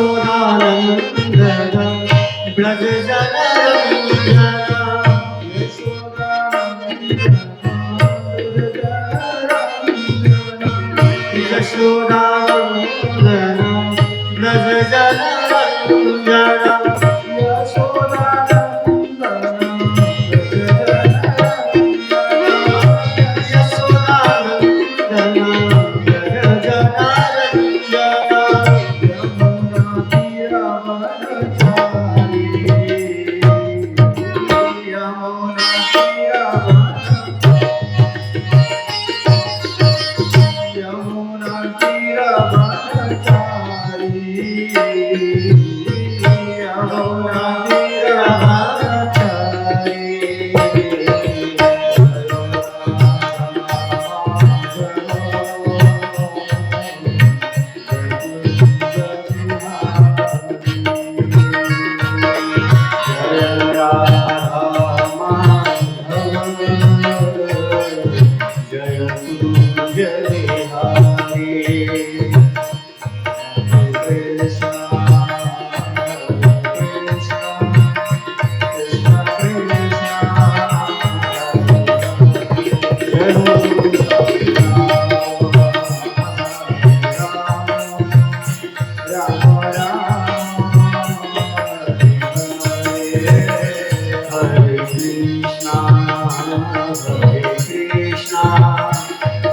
Yashodanandan Braj जनरञ्जन Yashodanandan Braj जनरञ्जन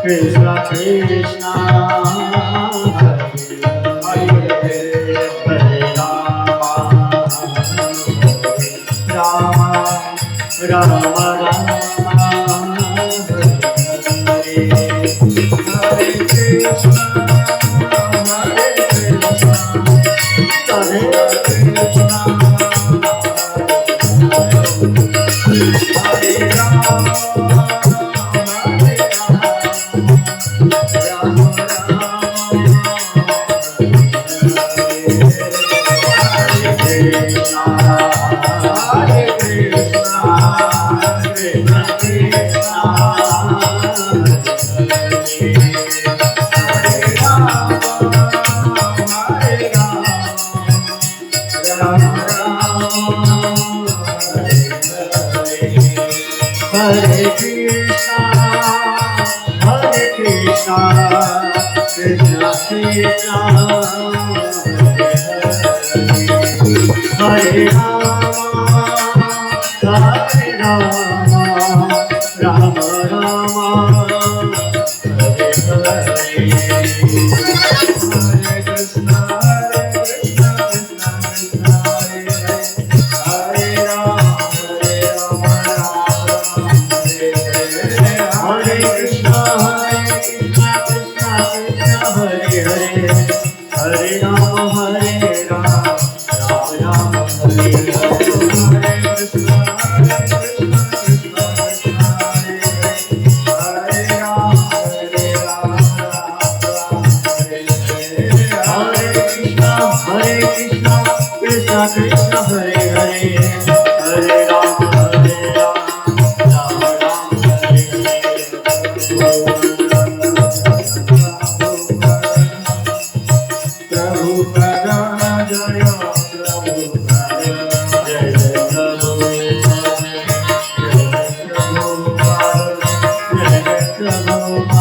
Krishna Krishna Hare Hare Rama Rama Rama Rama Hare Hare Krishna Hare Krishna Hare Krishna Hare Rama Hare Krishna, Hare Krishna, Krishna Krishna, Hare Rama, Hare Rama, Rama Rama, Hare Hare. Hare Krishna, Hare Krishna, Krishna Krishna, Hare Hare, Hare Rama, Hare Rama, Hare Krishna, Krishna Krishna, Hare Hare, Hare Rama, Hare Rama, Rama Rama, Hare Hare. Hare Krishna, Krishna Krishna, Hare Hare, Hare Rama, Hare Rama, Rama Hare Hare. Hare Krishna, Krishna Krishna, Hare Hare, Hare Rama, Hare Rama, Rama Rama, Hare Hare. Prabhupada Jaya, Prabhupada Jaya, Prabhupada Jaya, Prabhupada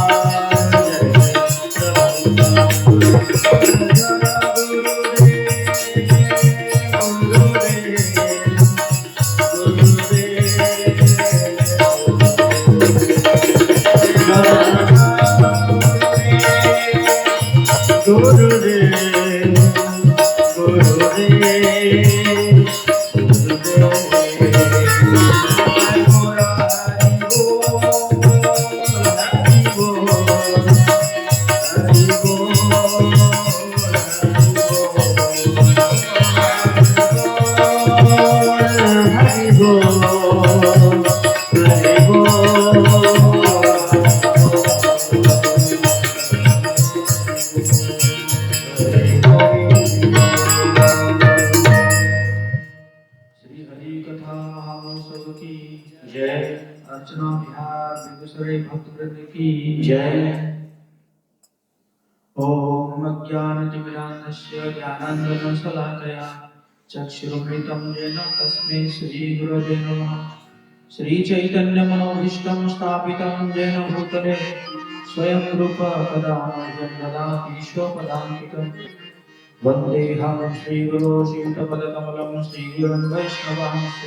अर्चना बिहार बेगूसराय भक्त वृंद की जय। ओम अज्ञानतिमिरान्धस्य ज्ञानाञ्जनशलाकया चक्षुरुन्मिलितं येन तस्मै श्रीगुरवे नमः। श्रीचैतन्यमनोभीष्टं स्थापितं येन भूतले स्वयं रूप कदा मह्यं ददाति स्वपदान्तिकम्। वन्देऽहं श्रीगुरो श्रीयुतपदकमलं श्रीगुरुन् वैष्णवांश्च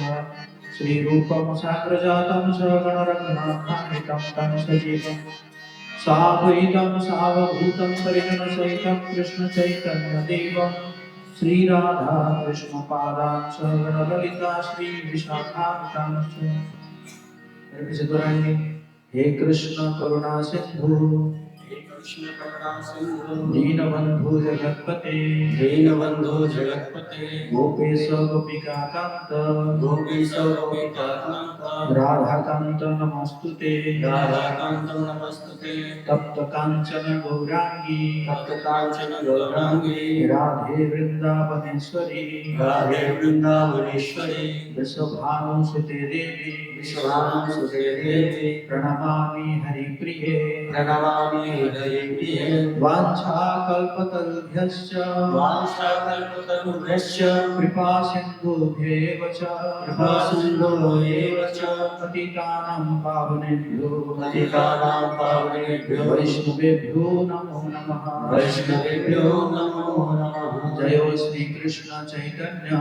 श्रीरूपं साग्रजातं सगणरघुनाथान्वितं तं सजीवम् साद्वैतं सावधूतं परिजनसहितं कृष्णचैतन्यदेवं श्रीराधा कृष्णपादान् सगणललिता श्रीविशाखान्वितांश्च। हे कृष्ण करुणा सिंधु दीनबंधु जगत्पते गोपेश गोपिका कांत राधाकांत नमस्तुते तप्त कांचन गौरांगी राधे वृंदावनेश्वरी वृषभानुसुते देवी प्रणमामि हरिप्रिये वाञ्छाकल्पतरुभ्यश्च कृपा सिन्धुभ्येव च पतितानां पावनेभ्यो वैष्णवेभ्यो नमो नमः। जय श्री कृष्ण चैतन्य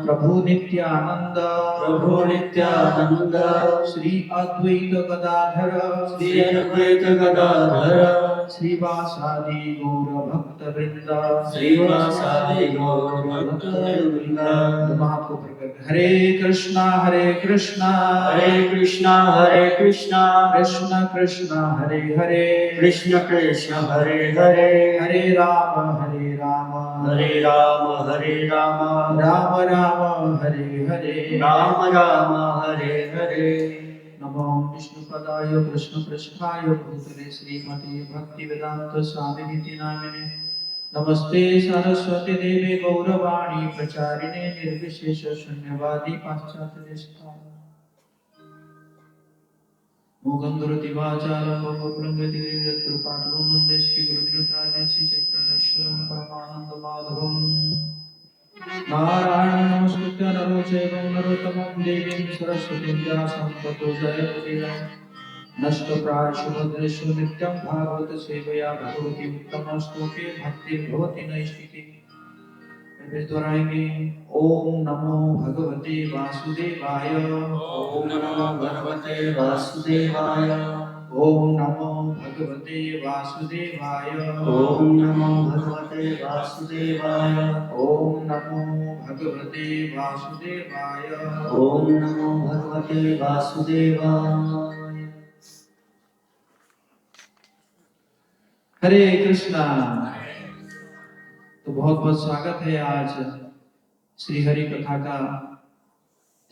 प्रभु नित्यानंद श्री अद्वैत गदाधर श्रीवासादि गौर भक्त वृंद महाप्रभु प्रकट। हरे कृष्णा कृष्ण कृष्ण हरे हरे हरे राम राम राम हरे हरे। नमो विष्णुपदाय कृष्णपृष्ठाय भूतले श्रीमते भक्तिवेदांत स्वामिनिति नामिने नमस्ते सरस्वती देवे गौरवाणी प्रचारिणे निर्विशेष शून्यवादी पाश्चात्य देशतारिणे मुगंधुरति वाचारं वपुर्लंघति यत्कृपातुरं वन्दे श्री गुरुदेवताय श्री चैतन्येश्वरं परमानंद माधवम्। नारायणं नमस्कृत्य नरो चैव नरोत्तमं देवीं सरस्वतीं व्यासं ततो जयमुदीरये। नष्टप्रायेषु भद्रेषु नित्यं भागवत सेवया भगवती उत्तमस्तुते भक्तिर्भवति नैष्ठिकी। ओम नमो भगवते वासुदेवाय ओम नमो भगवते वासुदेवाय ओम नमो भगवते वासुदेवाय ओम नमो भगवते वासुदेवाय ओम नमो भगवते वासुदेवाय ओम नमो भगवते वासुदेवाय। हरे कृष्णा। तो बहुत बहुत स्वागत है। आज श्री हरि कथा का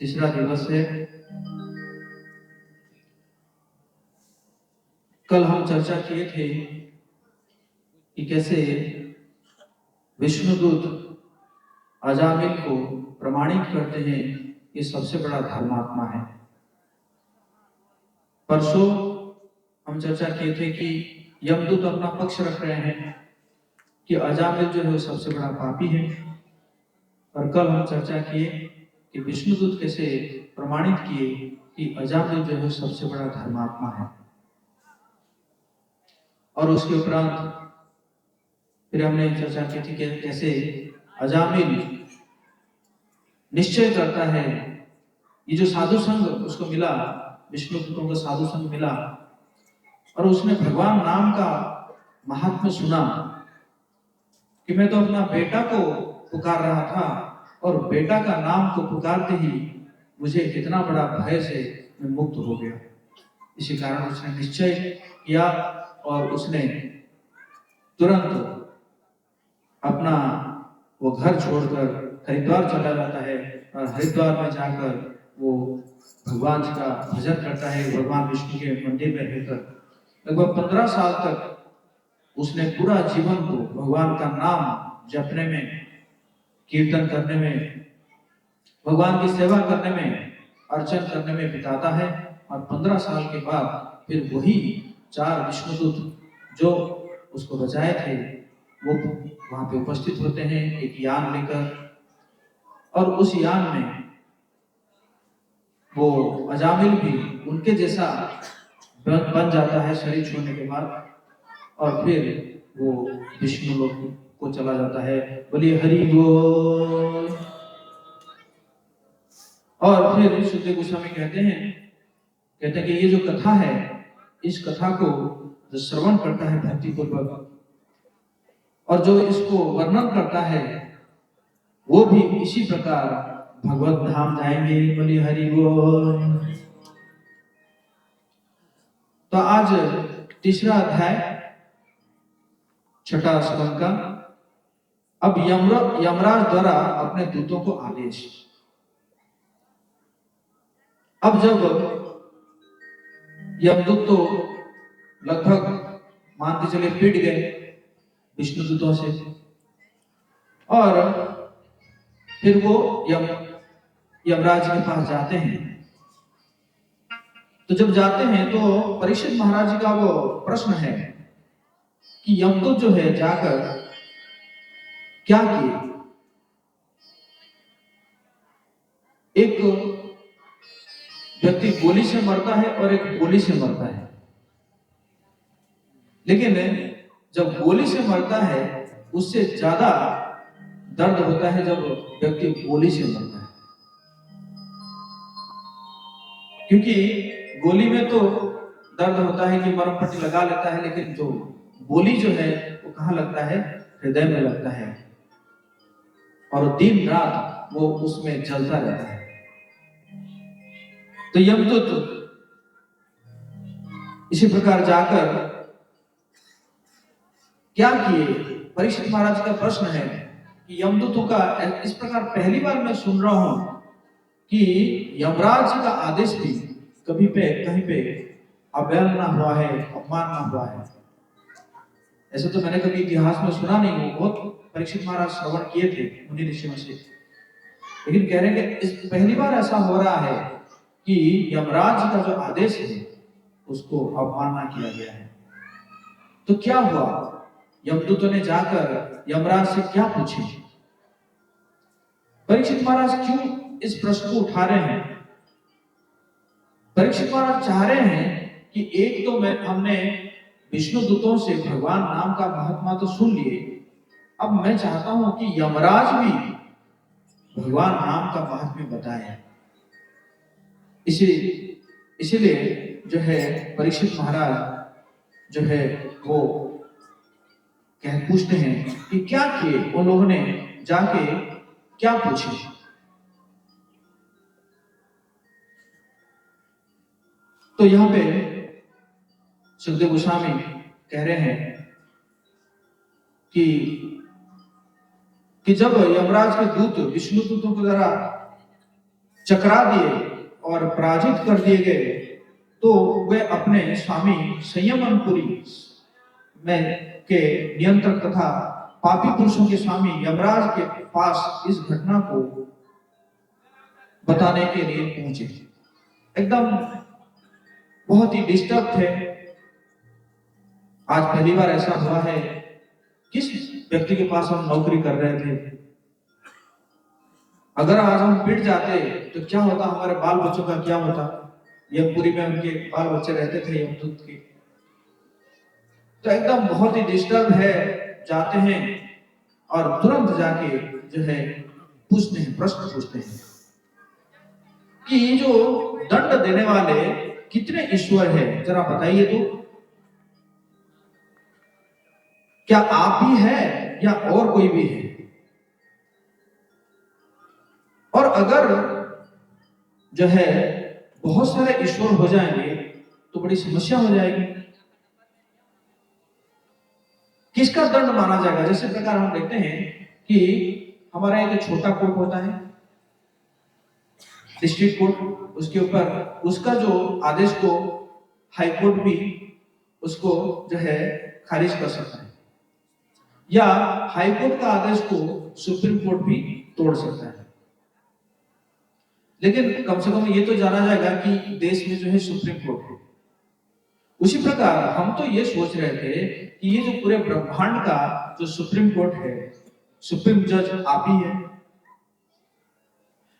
तीसरा दिवस है। कल हम चर्चा किए थे कि कैसे विष्णुदूत अजामिल को प्रमाणित करते हैं ये सबसे बड़ा धर्मात्मा है। परसों हम चर्चा किए थे कि यमदूत अपना पक्ष रख रहे हैं कि अजामिल जो है वो सबसे बड़ा पापी है। और कल हम चर्चा किए कि विष्णुदूत कैसे प्रमाणित किए कि अजामिल जो है सबसे बड़ा धर्मात्मा है। और उसके उपरांत फिर हमने चर्चा की थी कि कैसे अजामिल निश्चय करता है। ये जो साधु संघ उसको मिला, विष्णुदूतों को साधु संघ मिला और उसने भगवान नाम का महात्म्य सुना कि मैं तो अपना बेटा को पुकार रहा था और बेटा का नाम को पुकारते ही मुझे कितना बड़ा भय से मैं मुक्त हो गया। इसी कारण उसने निश्चय किया और उसने तुरंत अपना वो घर छोड़कर हरिद्वार चला जाता है और हरिद्वार में जाकर वो भगवान जी का भजन करता है। भगवान विष्णु के मंदिर में रहकर लगभग 15 साल तक उसने पूरा जीवन को भगवान का नाम जपने में, कीर्तन करने में, भगवान की सेवा करने में, अर्चन करने में बिताता है। और 15 साल के बाद फिर वही 4 विष्णुदूत जो उसको बचाए थे वो वहां पे उपस्थित होते हैं एक यान लेकर, और उस यान में वो अजामिल भी उनके जैसा बन जाता है शरीर छोड़ने के बाद, और फिर वो विष्णु लोक को चला जाता है। बोलिए हरि बोल। और फिर सुखदेव गोस्वामी कहते हैं कि ये जो कथा है, इस कथा को जो श्रवण करता है भक्ति पूर्वक और जो इसको वर्णन करता है, वो भी इसी प्रकार भगवत धाम जाएंगे। बोलिए हरि बोल। तो आज तीसरा अध्याय छठा स्कंद का। अब यमराज द्वारा अपने दूतों को आदेश। अब जब यमदूत तो लगभग मानते चले पिट गए विष्णु दूतों से, और फिर वो यमराज के पास जाते हैं। तो जब जाते हैं तो परीक्षित महाराज जी का वो प्रश्न है कि यमदूत जो है जाकर क्या किए। एक व्यक्ति गोली से मरता है और एक गोली से मरता है, लेकिन जब गोली से मरता है उससे ज्यादा दर्द होता है जब व्यक्ति गोली से मरता है, क्योंकि गोली में तो दर्द होता है कि मरम पट्टी लगा लेता है, लेकिन जो गोली जो है वो कहाँ लगता है, हृदय में लगता है, और दिन रात वो उसमें जलता रहता है। तो यमदूत इसी प्रकार जाकर क्या किए। परीक्षित महाराज का प्रश्न है कि यमदूतों का इस प्रकार पहली बार मैं सुन रहा हूं कि यमराज जी का आदेश भी कभी पे कहीं पे अवहेलना हुआ है, अपमान ना हुआ है। ऐसे तो मैंने कभी इतिहास में सुना नहीं हो। बहुत परीक्षित महाराज श्रवण किए थे मुनि ऋषियों से, लेकिन कह रहे हैं कि इस पहली बार ऐसा हो रहा है कि यमराज जी का जो आदेश है उसको अवमानना किया गया है। तो क्या हुआ, यमदूतों ने जाकर यमराज से क्या पूछे। परीक्षित महाराज क्यों इस प्रश्न को उठा रहे हैं। परीक्षित महाराज चाह रहे हैं कि एक तो हमने विष्णु दूतों से भगवान नाम का महात्मा तो सुन लिए, अब मैं चाहता हूं कि यमराज भी भगवान नाम का महात्म्य बताए। इसीलिए जो है परीक्षित महाराज जो है वो पूछते हैं कि क्या किए उन लोगों ने, जाके क्या पूछे। तो यहां पे सुखदेव गोस्वामी कह रहे हैं कि जब यमराज के दूत विष्णु दूतों के द्वारा चकरा दिए और पराजित कर दिए गए, तो वे अपने स्वामी संयमनपुरी में के नियंत्रक तथा पापी पुरुषों के स्वामी यमराज के पास इस घटना को बताने के लिए पहुंचे। एकदम बहुत ही डिस्टर्ब थे। आज पहली बार ऐसा हुआ है। किस व्यक्ति के पास हम नौकरी कर रहे थे, अगर आज हम पिट जाते तो क्या होता, हमारे बाल बच्चों का क्या होता। यमपुरी में उनके बाल बच्चे रहते थे यमदूत के। तो एकदम बहुत ही डिस्टर्ब है, जाते हैं और तुरंत जाके जो है पूछते हैं, प्रश्न पूछते हैं कि ये जो दंड देने वाले कितने ईश्वर है, जरा बताइए तो। क्या आप भी है या और कोई भी है। और अगर जो है बहुत सारे ईश्वर हो जाएंगे तो बड़ी समस्या हो जाएगी। किसका दंड माना जाएगा। जैसे प्रकार हम देखते हैं कि हमारा एक छोटा कोर्ट होता है, डिस्ट्रिक्ट कोर्ट, उसके ऊपर उसका जो आदेश को हाई कोर्ट भी उसको जो है खारिज कर सकता है, या हाई कोर्ट का आदेश को सुप्रीम कोर्ट भी तोड़ सकता है। लेकिन कम से कम ये तो जाना जाएगा कि देश में जो है सुप्रीम कोर्ट है, उसी प्रकार हम तो ये सोच रहे थे कि ये जो पूरे ब्रह्मांड का जो सुप्रीम कोर्ट है, सुप्रीम जज आप ही है,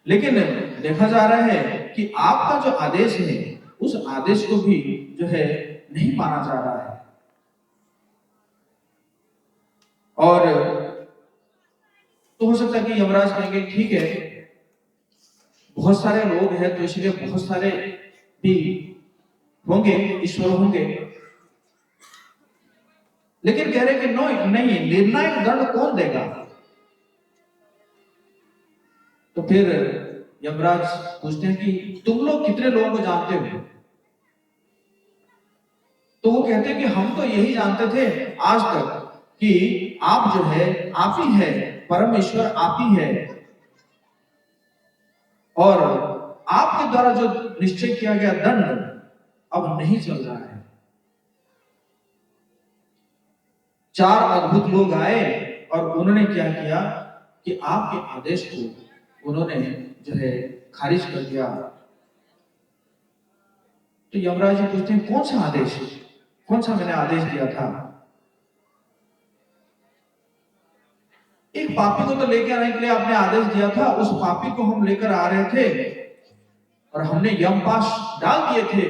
लेकिन देखा जा रहा है कि आपका जो आदेश है उस आदेश को भी जो है नहीं माना जा रहा है। और तो हो सकता है कि यमराज कहेंगे ठीक है, बहुत सारे लोग हैं तो इसलिए बहुत सारे भी होंगे, ईश्वर होंगे, लेकिन कह रहे कि नो नहीं, निर्णायक दंड कौन देगा? तो फिर यमराज पूछते हैं कि तुम लोग कितने लोगों को जानते हो? तो वो कहते हैं कि हम तो यही जानते थे आज तक कि आप जो है आप ही है, परमेश्वर आप ही है, और आपके द्वारा जो निश्चय किया गया दंड अब नहीं चल रहा है। 4 अद्भुत लोग आए और उन्होंने क्या किया कि आपके आदेश को उन्होंने जो है खारिज कर दिया। तो यमराज जी पूछते हैं कौन सा आदेश, कौन सा मैंने आदेश दिया था? एक पापी को तो लेकर आने के लिए आपने आदेश दिया था, उस पापी को हम लेकर आ रहे थे और हमने यमपाश डाल दिए थे,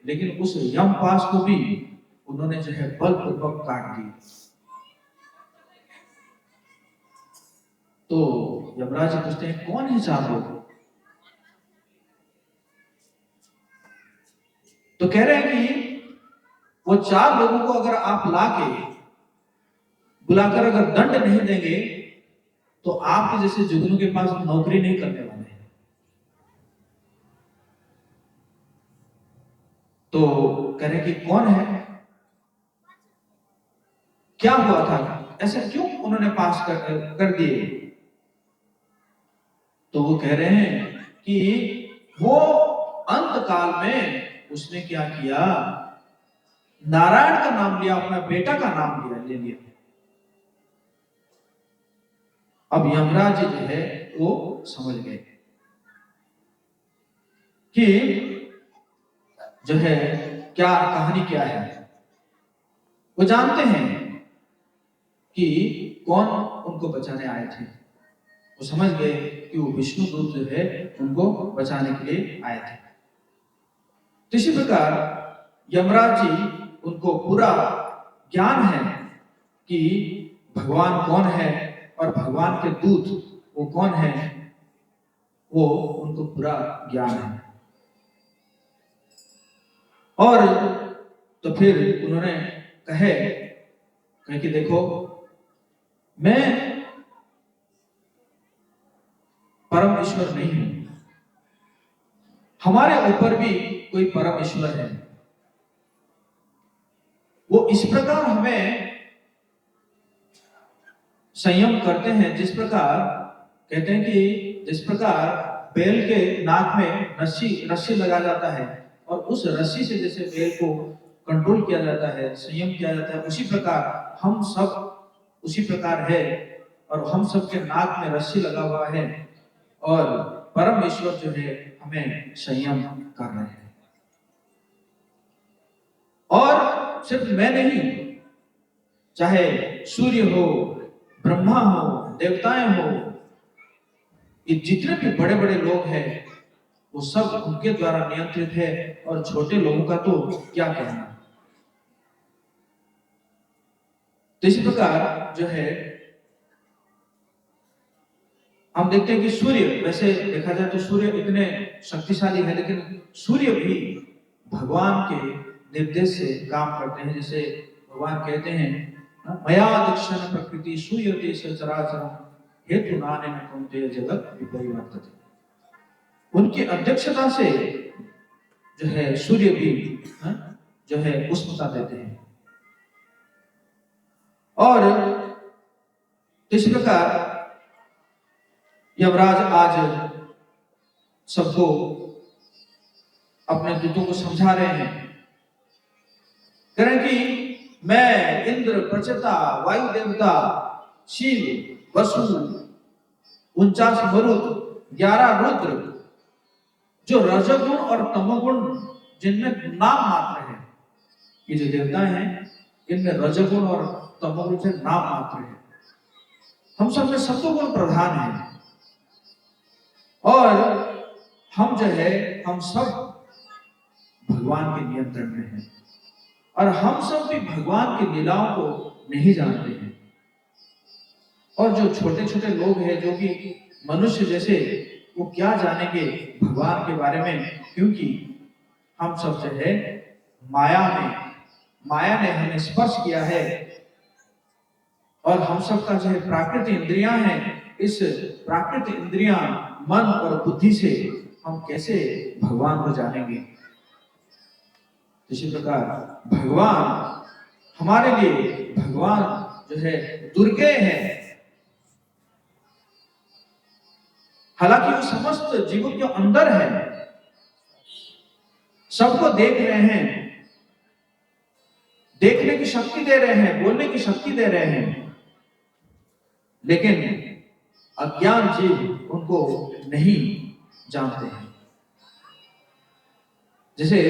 लेकिन उस यमपाश को भी उन्होंने जो है बलपूर्वक काट दी। तो यमराज जी पूछते हैं कौन है 4 लोग? तो कह रहे हैं कि वो 4 लोगों को अगर आप लाके बुलाकर अगर दंड नहीं देंगे तो आपके जैसे जुगनू के पास नौकरी नहीं करने वाले हैं। तो कह रहे कि कौन है, क्या हुआ था, ऐसा क्यों उन्होंने पास कर दिए? तो वो कह रहे हैं कि वो अंत काल में उसने क्या किया, नारायण का नाम लिया, अपना बेटा का नाम ले लिया। अब यमराज जी जो है वो समझ गए कि जो है क्या कहानी क्या है। वो जानते हैं कि कौन उनको बचाने आए थे। वो समझ गए कि वो विष्णु दूत जो है उनको बचाने के लिए आए थे। तो इसी प्रकार यमराज जी उनको पूरा ज्ञान है कि भगवान कौन है और भगवान के दूत वो कौन है, वो उनको पूरा ज्ञान है। और तो फिर उन्होंने कहे कि देखो मैं परम ईश्वर नहीं हूं, हमारे ऊपर भी कोई परम ईश्वर है। वो इस प्रकार हमें संयम करते हैं, जिस प्रकार कहते हैं कि जिस प्रकार बैल के नाक में रस्सी लगा जाता है और उस रस्सी से जैसे बैल को कंट्रोल किया जाता है, संयम किया जाता है, उसी प्रकार हम सब उसी प्रकार है और हम सब के नाक में रस्सी लगा हुआ है और परम ईश्वर जो है हमें संयम कर रहे हैं। और सिर्फ मैं नहीं, चाहे सूर्य हो, ब्रह्मा हो, देवताएं हो, ये जितने भी बड़े बड़े लोग हैं वो सब उनके द्वारा नियंत्रित है, और छोटे लोगों का तो क्या कहना। तो इसी प्रकार जो है हम देखते हैं कि सूर्य, वैसे देखा जाए तो सूर्य इतने शक्तिशाली है, लेकिन सूर्य भी भगवान के निर्देश से काम करते हैं। जैसे भगवान कहते हैं मया दक्षिण प्रकृति सूर्यते सचराचरम हेतु नाने न कौन्तेय जगत विपरिवर्तते। उनकी अध्यक्षता से जो है सूर्य भी जो है उष्णता देते हैं। और इस प्रकार यमराज आज सबको अपने दूतों को समझा रहे हैं, कह रहे कि मैं इंद्र, प्रचेता, वायु देवता, शिव, वसु, 49 मरुत, 11 रुद्र, जो रजोगुण और तमोगुण जिनमें नाम मात्र है, ये जो देवताएं हैं इनमें रजोगुण और तमोगुण से नाम मात्र है। हम सब में सत्वगुण प्रधान है और हम जो है हम सब भगवान के नियंत्रण में हैं और हम सब भी भगवान की लीलाओं को नहीं जानते हैं। और जो छोटे छोटे लोग हैं जो कि मनुष्य जैसे, वो क्या जानेंगे भगवान के बारे में, क्योंकि हम सब जो है माया ने हमें स्पर्श किया है और हम सब का जो है प्राकृत इंद्रियां हैं। इस प्राकृत इंद्रियां मन और बुद्धि से हम कैसे भगवान को जानेंगे। इसी प्रकार भगवान हमारे लिए भगवान जो है दुर्गे है। हालांकि वो समस्त जीवों के अंदर है, सबको देख रहे हैं, देखने की शक्ति दे रहे हैं, बोलने की शक्ति दे रहे हैं, लेकिन अज्ञान जीव उनको नहीं जानते हैं। जैसे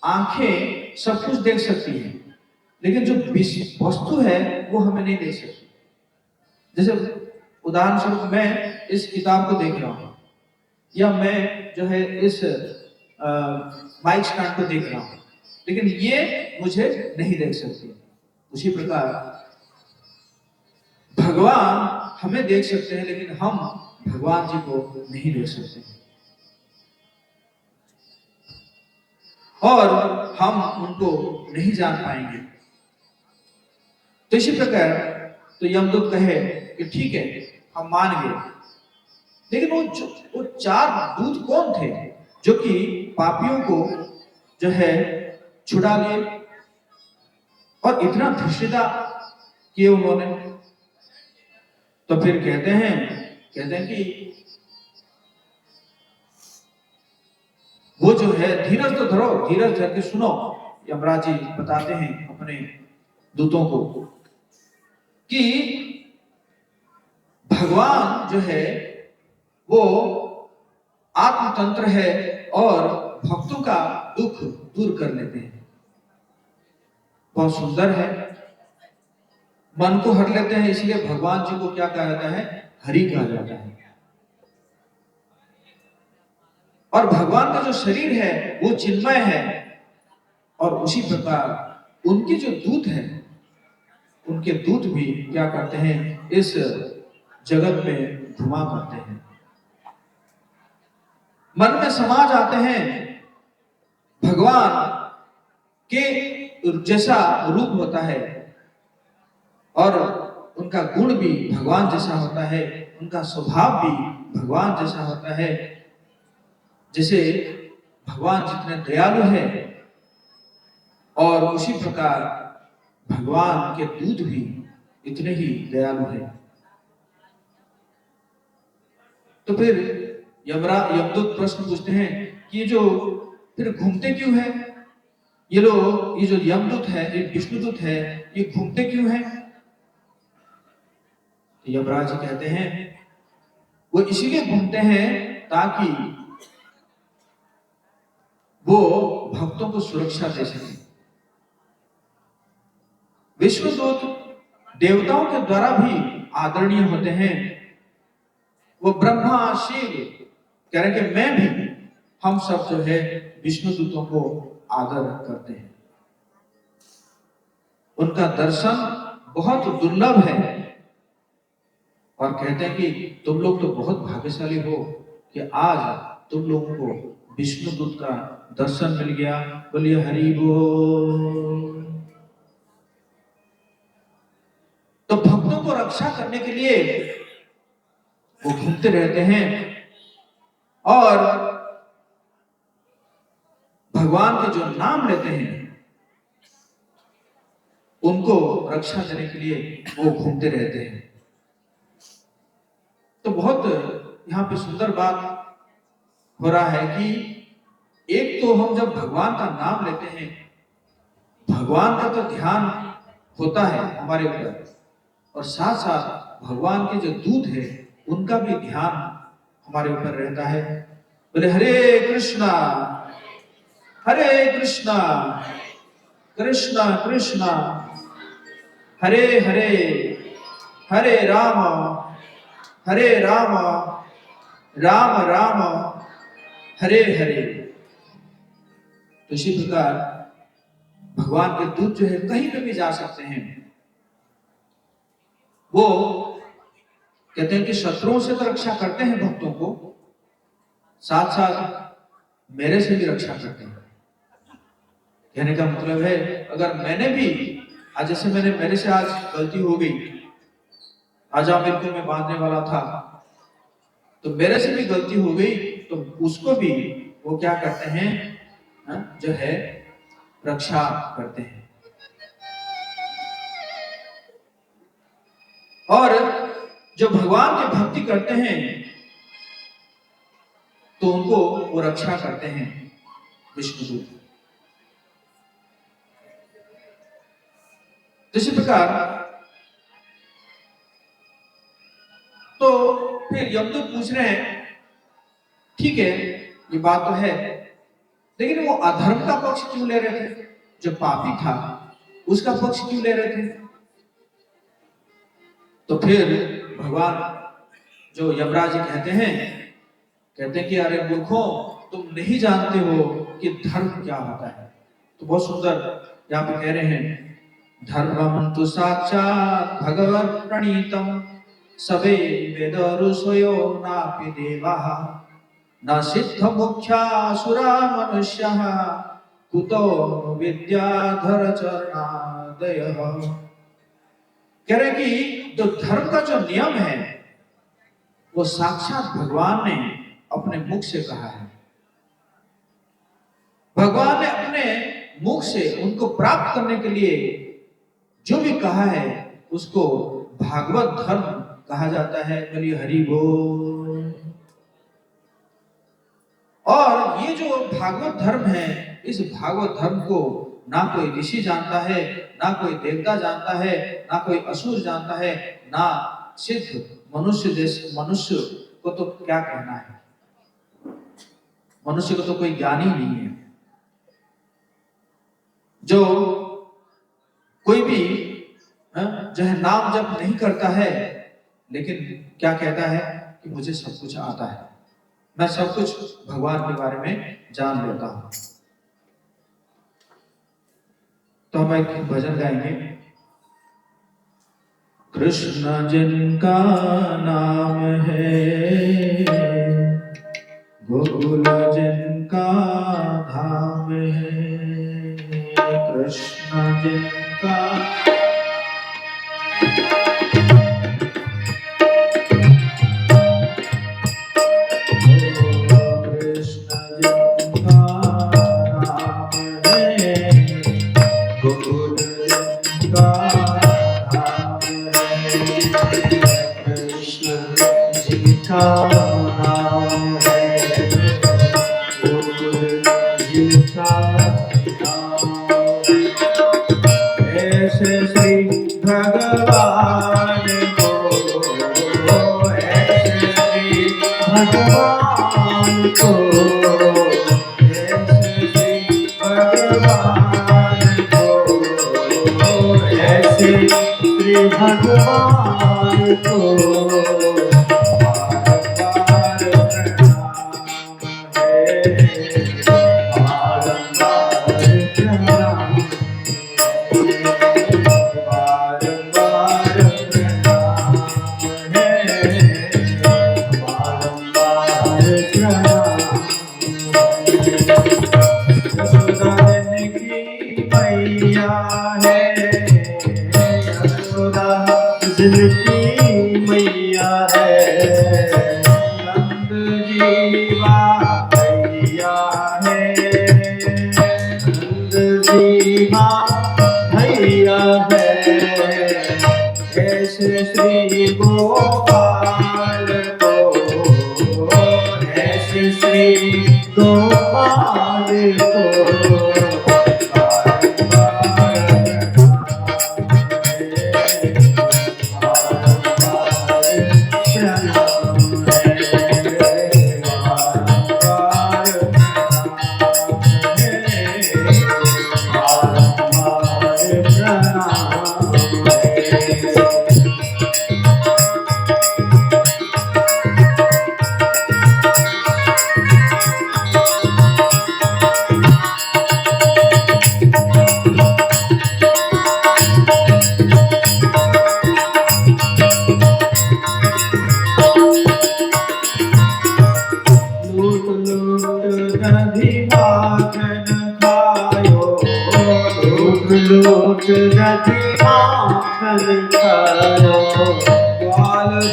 आंखें सब कुछ देख सकती हैं, लेकिन जो वस्तु है वो हमें नहीं देख सकती। जैसे उदाहरण स्वरूप मैं इस किताब को देख रहा हूं या मैं जो है इस माइक स्टैंड को देख रहा हूं, लेकिन ये मुझे नहीं देख सकती। उसी प्रकार भगवान हमें देख सकते हैं, लेकिन हम भगवान जी को नहीं देख सकते और हम उनको नहीं जान पाएंगे। तो इसी प्रकार तो यमदूत कहे कि ठीक है हम मान गए, लेकिन वो 4 दूत कौन थे जो कि पापियों को जो है छुड़ा लिए और इतना धृष्टता किए उन्होंने। तो फिर कहते हैं कि वो जो है धीरज तो धरो, धीरज धर के सुनो। यमराज जी बताते हैं अपने दूतों को कि भगवान जो है वो आत्मतंत्र है और भक्तों का दुख दूर कर लेते हैं। बहुत सुंदर है, मन को हट लेते हैं, इसलिए भगवान जी को क्या कहा जाता है, हरि कहा जाता है। और भगवान का जो शरीर है वो चिन्मय है और उसी प्रकार उनके जो दूत हैं, उनके दूत भी क्या करते हैं, इस जगत में घुमा करते हैं, मन में समा जाते हैं। भगवान के जैसा रूप होता है और उनका गुण भी भगवान जैसा होता है, उनका स्वभाव भी भगवान जैसा होता है। जैसे भगवान जितने दयालु है और उसी प्रकार भगवान के दूत भी इतने ही दयालु है। तो फिर यमदूत प्रश्न पूछते हैं कि ये जो फिर घूमते क्यों है, ये लोग, ये जो यमदूत है, ये विष्णुदूत है, ये घूमते क्यों है। यमराज जी कहते हैं वो इसीलिए घूमते हैं ताकि वो भक्तों को सुरक्षा दे सके। विष्णुदूत देवताओं के द्वारा भी आदरणीय होते हैं। वो ब्रह्मा शिव कह रहे कि मैं भी, हम सब जो है विष्णुदूतों को आदर करते हैं। उनका दर्शन बहुत दुर्लभ है और कहते हैं कि तुम लोग तो बहुत भाग्यशाली हो कि आज तुम लोगों को विष्णुदूत का दर्शन मिल गया। बोलिए हरि बोल। तो भक्तों को रक्षा करने के लिए वो घूमते रहते हैं और भगवान के जो नाम लेते हैं उनको रक्षा देने के लिए वो घूमते रहते हैं। तो बहुत यहाँ पे सुंदर बात हो रहा है कि एक तो हम जब भगवान का नाम लेते हैं, भगवान का तो ध्यान होता है हमारे ऊपर और साथ साथ भगवान के जो दूत है उनका भी ध्यान हमारे ऊपर रहता है। बोले हरे कृष्णा कृष्ण कृष्ण हरे हरे हरे राम राम राम हरे हरे। तो इसी प्रकार भगवान के दूत जो है कहीं पे भी जा सकते हैं। वो कहते हैं कि शत्रुओं से तो रक्षा करते हैं भक्तों को, साथ साथ मेरे से भी रक्षा करते हैं। कहने का मतलब है अगर मैंने भी आज, जैसे मेरे से आज गलती हो गई, आज आमिर को मैं बांधने वाला था, तो मेरे से भी गलती हो गई, तो उसको भी वो क्या करते हैं, जो है रक्षा करते हैं। और जो भगवान की भक्ति करते हैं तो उनको वो रक्षा करते हैं विष्णुदूत। इसी प्रकार तो फिर यमदूत पूछ रहे हैं, ठीक है ये बात तो है, लेकिन वो अधर्म का पक्ष क्यों ले रहे थे? जो पापी था उसका पक्ष क्यों ले रहे थे? तो फिर भगवान जो यमराज जी कहते हैं कि अरे मूर्खों, तुम नहीं जानते हो कि धर्म क्या होता है। तो बहुत सुंदर यहाँ पे कह रहे हैं, धर्मं तु साक्षात् भगवत् प्रणीतम् सबे वेद ऋषयो नापि देवाः न सिद्ध मुख्यासुरा मनुष्यः कुतो विद्याधर चरणादयः। कह रहे कि जो धर्म का जो नियम है वो साक्षात भगवान ने अपने मुख से कहा है। भगवान ने अपने मुख से उनको प्राप्त करने के लिए जो भी कहा है उसको भागवत धर्म कहा जाता है। बोलिए हरि बोल। और ये जो भागवत धर्म है, इस भागवत धर्म को ना कोई ऋषि जानता है, ना कोई देवता जानता है, ना कोई असुर जानता है, ना सिद्ध मनुष्य को तो क्या कहना है, मनुष्य को तो कोई ज्ञान ही नहीं है। जो कोई भी जो है नाम जप नहीं करता है, लेकिन क्या कहता है कि मुझे सब कुछ आता है, मैं सब कुछ भगवान के बारे में जान लेता हूं। तो हम एक भजन गाएंगे। कृष्ण जिनका नाम है, गोकुल जिनका धाम है, कृष्ण जिनका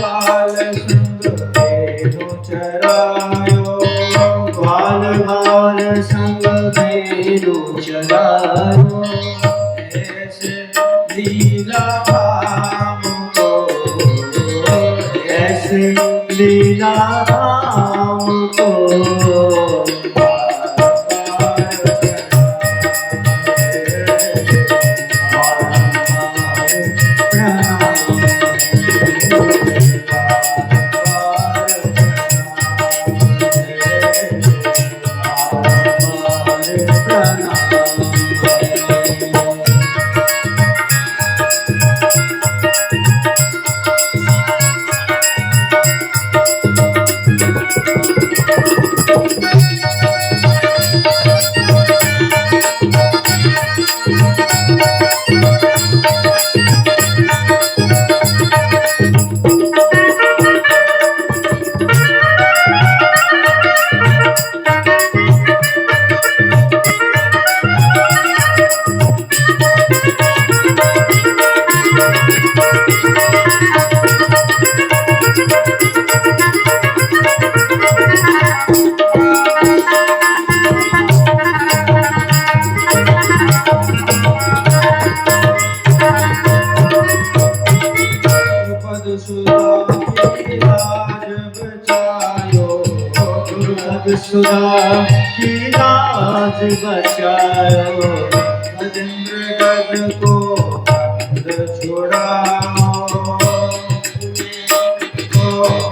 बाल संग भेनु चरायो, ग्वाल बाल संग भेनु चरायो, ऐसे लीला धाम को, ऐसे लीला धाम को सुधा की लाज बचायो, गजेंद्र गज को बंद छुड़ाओ, को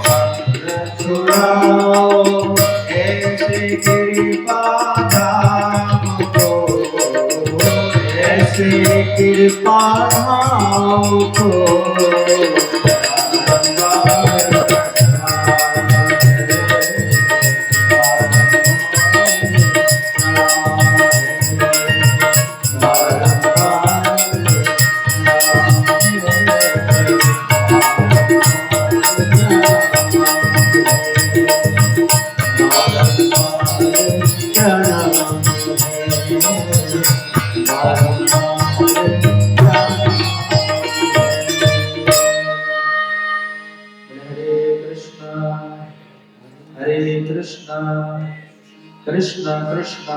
बंद छुड़ाओ, ऐसे कृपा धाम को, ऐसे कृपा धाम को कृष्ण कृष्ण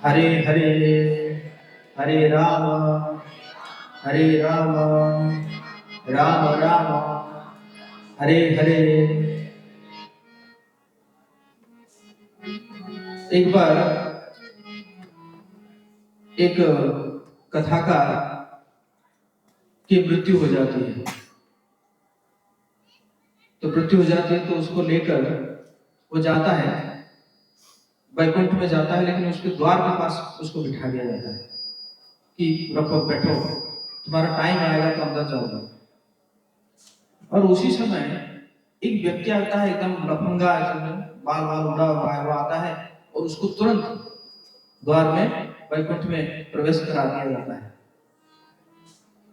हरे हरे, हरे राम राम राम हरे हरे। एक बार एक कथाकार की मृत्यु हो जाती है, तो मृत्यु हो जाती है तो उसको लेकर वो जाता है, वैकुंठ में जाता है, लेकिन उसके द्वार के पास उसको बिठा दिया जाता है कि रखो बैठो, तुम्हारा टाइम आएगा तो अंदर जाओगे। और उसी समय एक व्यक्ति आता है, एकदम लफंगा, बाल बाल उड़ा हुआ है, वो आता है और उसको तुरंत द्वार में वैकुंठ में प्रवेश करा दिया जाता है।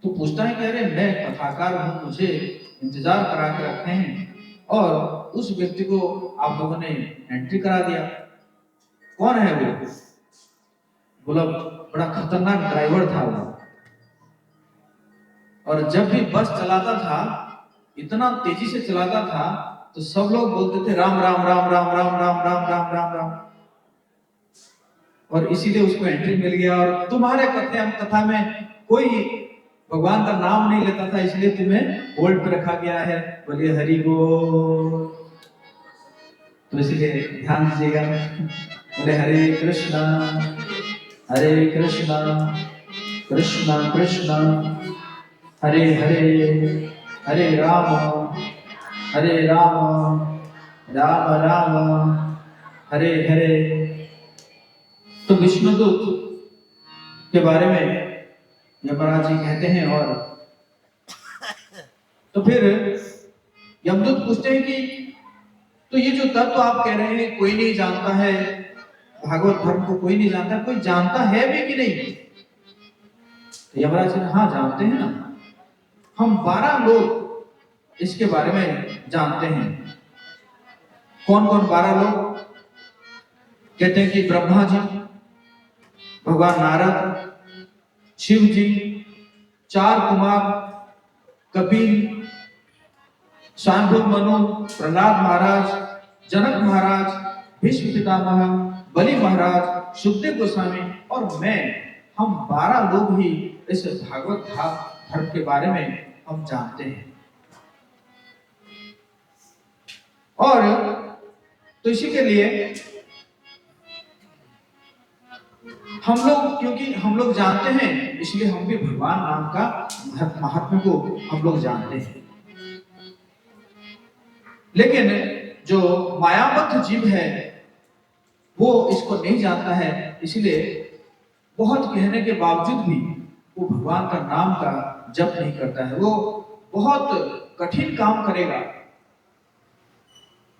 तो पूछता है कि अरे मैं कथाकार हूँ, मुझे इंतजार करा के रखे हैं और उस व्यक्ति को आप लोगों ने एंट्री करा दिया, कौन है वो? बोला बड़ा खतरनाक ड्राइवर था वो, और जब भी बस चलाता था इतना तेजी से चलाता था तो सब लोग बोलते थे राम राम राम राम राम राम राम राम राम राम, और इसीलिए उसको एंट्री मिल गया। और तुम्हारे कथा में कोई भगवान का नाम नहीं लेता था, इसलिए तुम्हें होल्ड पे रखा गया है। बोलिए हरि बोल। तो इसलिए ध्यान दीजिएगा, बोले हरे कृष्णा कृष्णा कृष्णा हरे हरे, हरे राम राम राम हरे हरे। तो विष्णुदूत के बारे में यमराज जी कहते हैं, और तो फिर यमदूत पूछते हैं कि तो ये जो तत्व आप कह रहे हैं कोई नहीं जानता है, भागवत धर्म को कोई नहीं जानता, कोई जानता है भी कि नहीं? तो यमराज जी हाँ जानते हैं ना, हम 12 लोग इसके बारे में जानते हैं। कौन कौन 12 लोग? कहते हैं कि ब्रह्मा जी, भगवान नारद, शिव जी, 4 कुमार, कपिल स्वयंभू मनु, प्रहलाद महाराज, जनक महाराज, भीष्म पितामह, बलि महाराज, सुखदेव गोस्वामी और मैं, हम 12 लोग ही इस भागवत धर्म के बारे में हम जानते हैं। और तो इसी के लिए हम लोग, क्योंकि हम लोग जानते हैं, इसलिए हम भी भगवान नाम का महात्म्य को हम लोग जानते हैं। लेकिन जो मायाबद्ध जीव है वो इसको नहीं जानता है, इसलिए बहुत कहने के बावजूद भी वो भगवान का नाम का जप नहीं करता है। वो बहुत कठिन काम करेगा,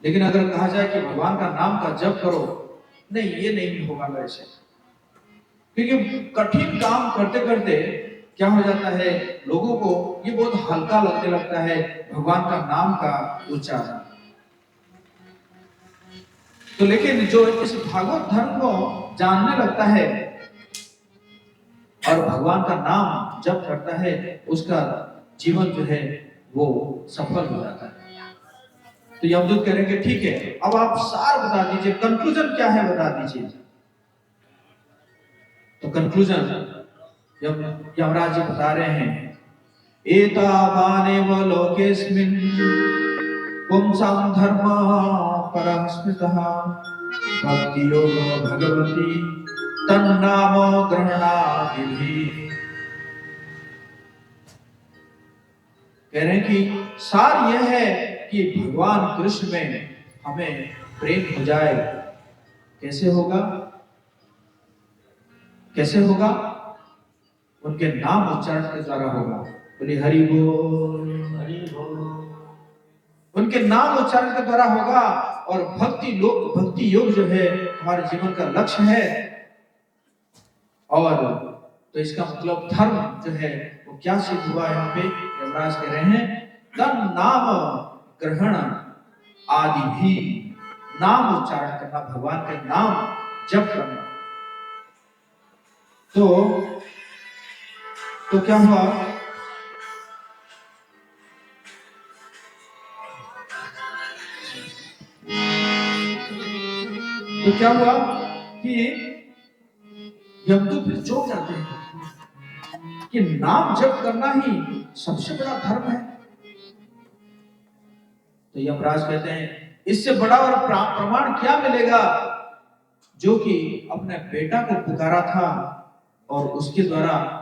लेकिन अगर कहा जाए कि भगवान का नाम का जप करो, नहीं, ये नहीं होगा वैसे। क्योंकि कठिन काम करते करते क्या हो जाता है, लोगों को ये बहुत हल्का लगने लगता है भगवान का नाम का उच्चारण। तो लेकिन जो इस भागवत धर्म को जानने लगता है और भगवान का नाम जप करता है, उसका जीवन जो है वो सफल हो जाता है। तो यमदूत करेंगे ठीक है, अब आप सार बता दीजिए, कंक्लूजन क्या है बता दीजिए। तो कंक्लूजन यमराज जी बता रहे हैं, एतावानेव लोकेस्मिन् पुंसां धर्म परस्मृतः भक्ति योगो भगवती तन्नाम ग्रहणादिभिः। कह रहे हैं कि सार यह है कि भगवान कृष्ण में हमें प्रेम हो जाए। कैसे होगा? कैसे होगा? उनके नाम उच्चारण के द्वारा होगा। बोले हरि बोल, हरि बोल। उनके नाम उच्चारण के द्वारा होगा। और भक्ति योग जो है हमारे जीवन का लक्ष्य है। और तो इसका मतलब धर्म जो है वो क्या सिद्ध हुआ? यहाँ पे यमराज कह रहे हैं, तन नाम ग्रहण आदि भी, नाम उच्चारण करना, भगवान के नाम जप करना। तो क्या हुआ? तो क्या हुआ कि यमदूत फिर चौंक जाते हैं कि नाम जप करना ही सबसे बड़ा धर्म है। तो यमराज कहते हैं, इससे बड़ा और प्रमाण क्या मिलेगा जो कि अपने बेटा को पुकारा था और उसके द्वारा,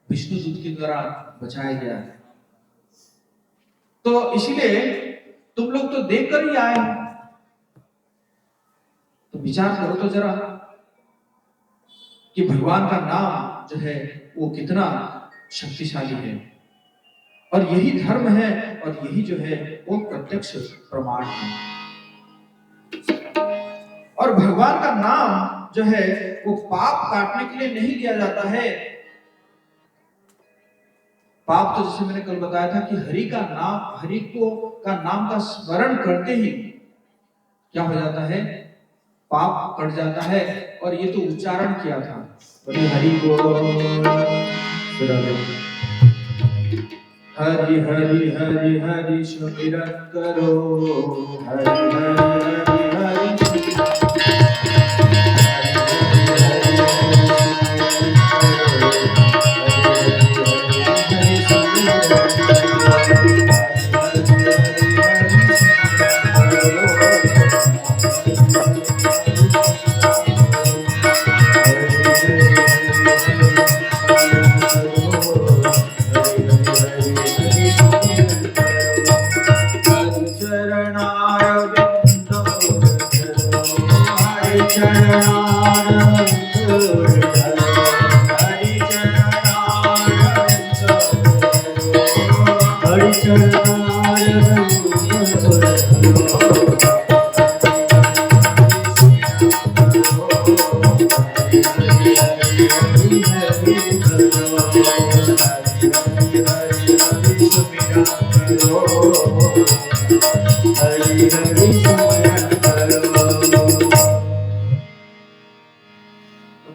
विष्णु दूत के द्वारा बचाया गया। तो इसलिए तुम लोग तो देख कर ही आए, तो विचार करो तो जरा कि भगवान का नाम जो है वो कितना शक्तिशाली है। और यही धर्म है और यही जो है वो प्रत्यक्ष प्रमाण है। और भगवान का नाम जो है वो पाप काटने के लिए नहीं किया जाता है। पाप तो जैसे मैंने कल बताया था कि हरि का नाम का स्मरण करते ही क्या हो जाता है? पाप कट जाता है। और ये तो उच्चारण किया था, हरि बोल, हरि हरि हरि हरि सुमिरन करो, हरि हरि हरि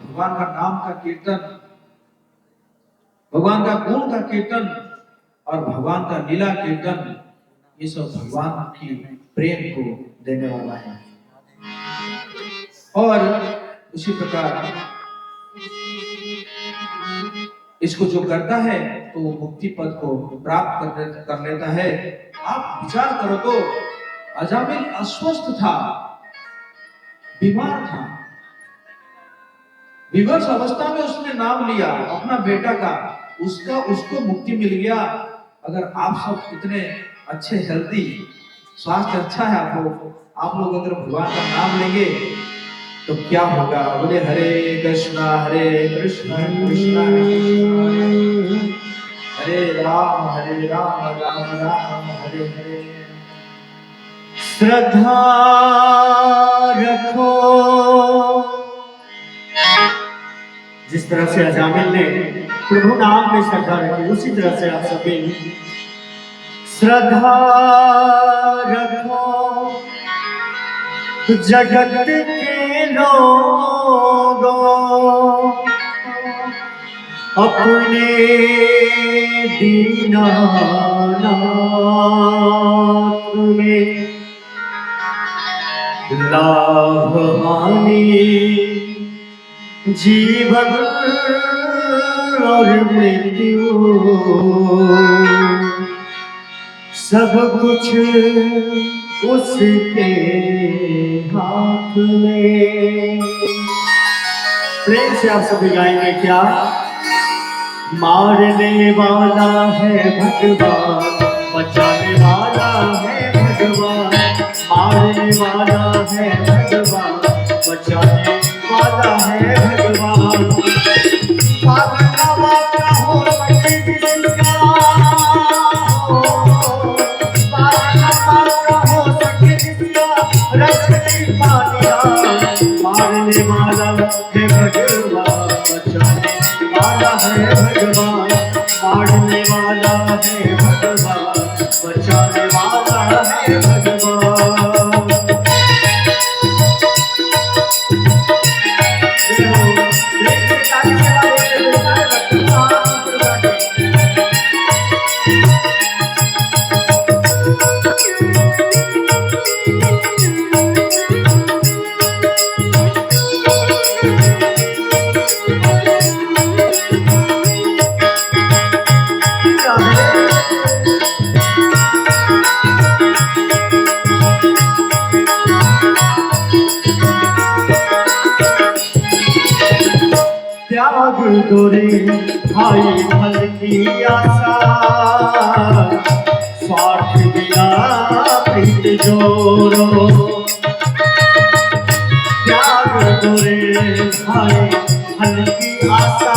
भगवान का नाम का कीर्तन, भगवान का गुण का कीर्तन और भगवान का लीला कीर्तन, ये सब भगवान की प्रेम को देने वाला है। और उसी प्रकार इसको जो करता है तो वो मुक्ति पद को प्राप्त कर लेता है। आप विचार करो तो अजामिल अस्वस्थ था, बीमार था, विवश अवस्था में उसने नाम लिया अपना बेटा का, उसको मुक्ति मिल गया। अगर आप सब इतने अच्छे हेल्दी, स्वास्थ्य अच्छा है आप लोग अगर भगवान का नाम लेंगे तो क्या होगा? बोले हरे कृष्णा कृष्णा कृष्णा हरे राम राम राम हरे हरे। श्रद्धा रखो, जिस तरह से अजामिल ने प्रभु नाम में श्रद्धा रखी, उसी तरह से आप सभी श्रद्धा रखो। जगत के लोगों अपने दीनानाथ में लाभ हानि जीवन और मृत्यु सब कुछ उसके हाथ में। प्रेम से आप सभी गाएंगे क्या? मारने वाला है भगवान, बचाने वाला है भगवान। मारने वाला है भगवान, बचाने वाला है भगवान। पागल वाला हो सके जिसका, पागल वाला हो सके जिसका रख नहीं पाया। मारने वाला है भगवान, बचाने वाला है भगवान। मारने वाला है भगवान, बचाने वाला है भगवान। त्याग दोरे भाई फल की आशा, स्वार्थ बिना प्रीत जोरो। त्याग दोरे भाई फल की आशा,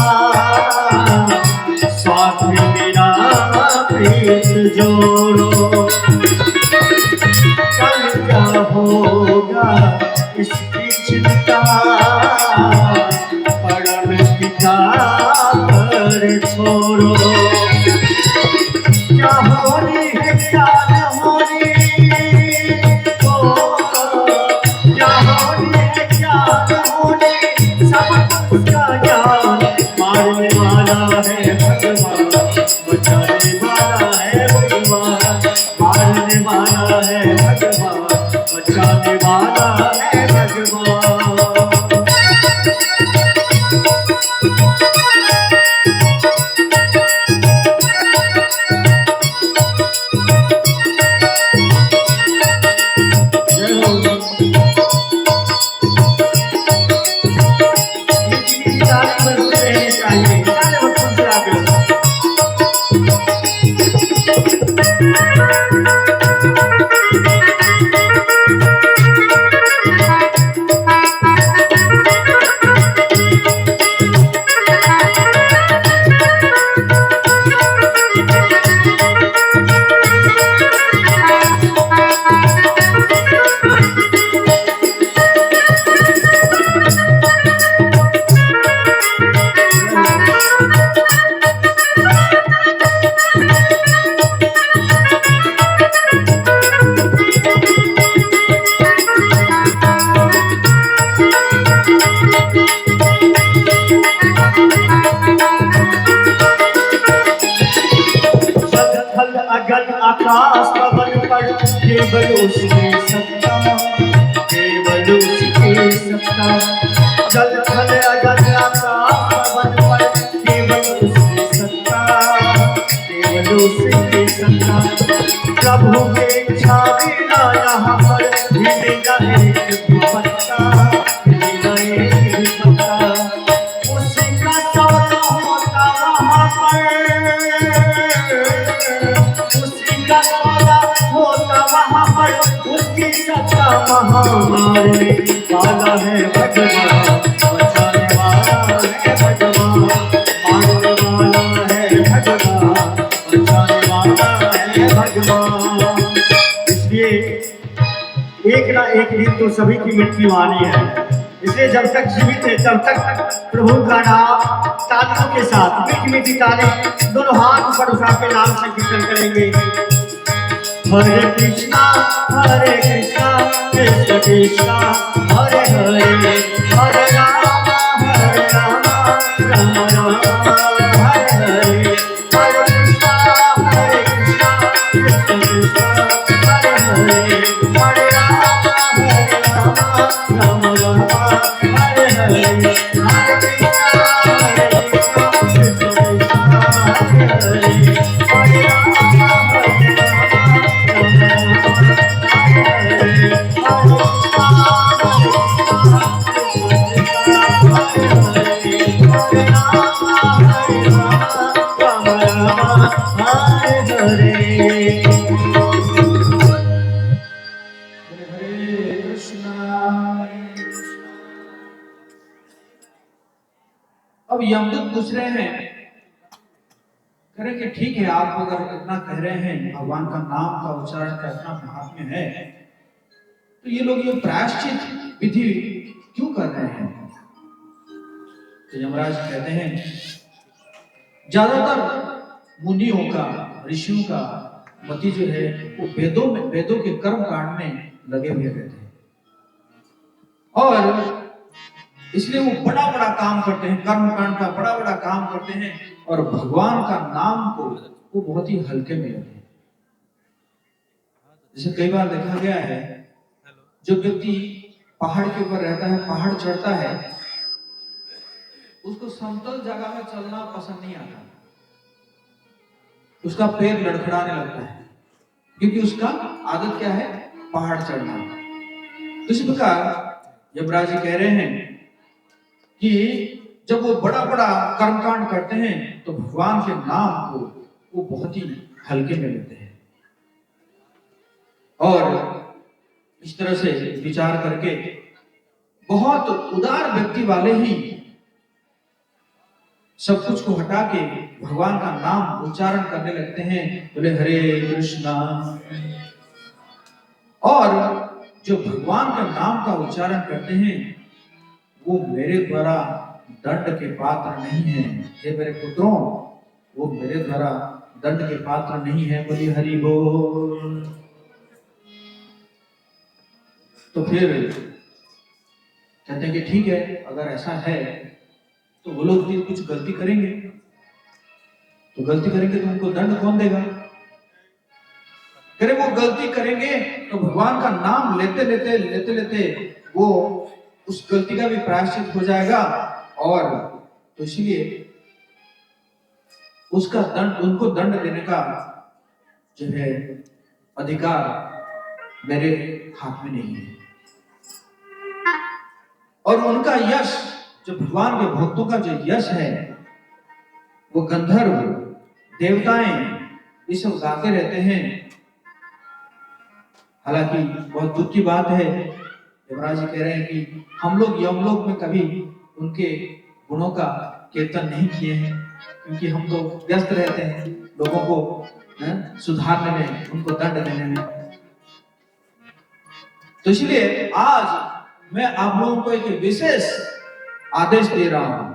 स्वार्थ बिना प्रीत जोरो। कल क्या होगा इसकी चिंता, पर छोड़ो। क्या होनी है क्या न होनी, क्या होनी है क्या न होनी, सब उसका ज्ञान। मारने वाला है भगवान, बचाने वाला है भगवान। मारने वाला है भगवान, बचाने वाला है भगवान। चाहिए पर केवल उसकी सत्ता, केवल उसकी सत्ता। जल थल अगन आकाश पवन पर केवल उसकी सत्ता, केवल उसकी सत्ता। प्रभु के इच्छा बिना यहाँ पर हिलेगा एक भी पत्ता, हिलेगा एक भी पत्ता। उसी का सौदा होता वहाँ पर, उसी का सौदा होता वहाँ पर। उसकी सत्ता महामारी वाला है भगवान, बचाने वाला है भगवान, मारने वाला है भगवान, बचाने वाला है भगवान। इसलिए एक ना एक दिन तो सभी की मृत्यु आनी है। इसलिए जब तक जीवित है तब तक प्रभु का नाम तालियों के साथ, मीठी मीठी ताली दोनों हाथ पर उठा के नाम संकीर्तन करेंगे। हरे कृष्णा कृष्ण कृष्णा हरे हरे, हरे राम राम राम हरे हरे। हरे कृष्णा कृष्ण कृष्ण हरे हरे, हरे राम राम राम हरे हरे। हरे कृष्णा कृष्ण कृष्ण हरे हरे, हरे अब यमदूत पूछ रहे हैं, कह रहे कि ठीक है, आप अगर इतना कह रहे हैं भगवान का नाम का उच्चारण करना महात्म्य है, तो ये लोग ये प्रायश्चित विधि क्यों कर रहे हैं? तो यमराज कहते हैं, ज्यादातर मुनियों का, ऋषियों का मति जो है वो वेदों के कर्म कांड में लगे हुए रहते हैं, और इसलिए वो बड़ा बड़ा काम करते हैं, कर्म कांड का बड़ा बड़ा काम करते हैं, और भगवान का नाम को वो बहुत ही हल्के में लेते हैं। जैसे कई बार देखा गया है, जो व्यक्ति पहाड़ के ऊपर रहता है, पहाड़ चढ़ता है, उसको समतल जगह में चलना पसंद नहीं आता, उसका पैर लड़खड़ाने लगता है, क्योंकि उसका आदत क्या है, पहाड़ चढ़ना। तो इस प्रकार यमराज जी कह रहे हैं कि जब वो बड़ा बड़ा कर्मकांड करते हैं तो भगवान के नाम को वो बहुत ही हल्के में लेते हैं, और इस तरह से विचार करके बहुत उदार व्यक्ति वाले ही सब कुछ को हटा के भगवान का नाम उच्चारण करने लगते हैं, बोले हरे कृष्णा। और जो भगवान का नाम का उच्चारण करते हैं वो मेरे द्वारा दंड के पात्र नहीं है। हे मेरे पुत्रों, वो मेरे द्वारा दंड के पात्र नहीं है। बोली हरि बोल। तो फिर कहते हैं कि ठीक है, अगर ऐसा है तो वो लोग भी कुछ गलती करेंगे, तो गलती करेंगे तो उनको दंड कौन देगा? करे वो गलती करेंगे तो भगवान का नाम लेते लेते वो उस गलती का भी प्रायश्चित हो जाएगा, और तो इसलिए उसका दंड, उनको दंड देने का जो है अधिकार मेरे हाथ में नहीं है। और उनका यश, जो भगवान के भक्तों का जो यश है, वो गंधर्व, देवताएं ये सब गाते रहते हैं। हालांकि बहुत दुख की बात है, यमराज जी कह रहे हैं कि हम लोग यमलोक में कभी उनके गुणों का कीर्तन नहीं किए हैं, क्योंकि हम तो व्यस्त रहते हैं लोगों को सुधारने में, उनको दंड देने में। तो इसलिए आज मैं आप लोगों को एक विशेष आदेश दे रहा हूं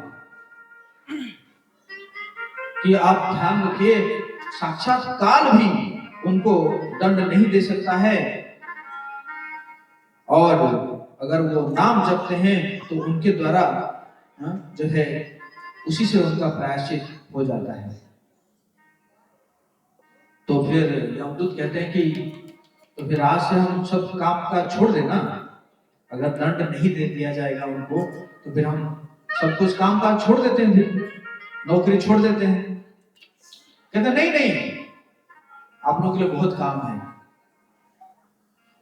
कि आप ध्यान रखिए, साक्षात काल भी उनको दंड नहीं दे सकता है, और अगर वो नाम जपते हैं तो उनके द्वारा जो है उसी से उनका प्रायश्चित हो जाता है। तो फिर यमदूत कहते हैं कि तो फिर आज से हम सब काम का छोड़ देना। अगर दंड नहीं दे दिया जाएगा उनको तो फिर हम सब कुछ काम काज छोड़ देते हैं, फिर नौकरी छोड़ देते हैं। कहते नहीं नहीं, आप लोगों के लिए बहुत काम है।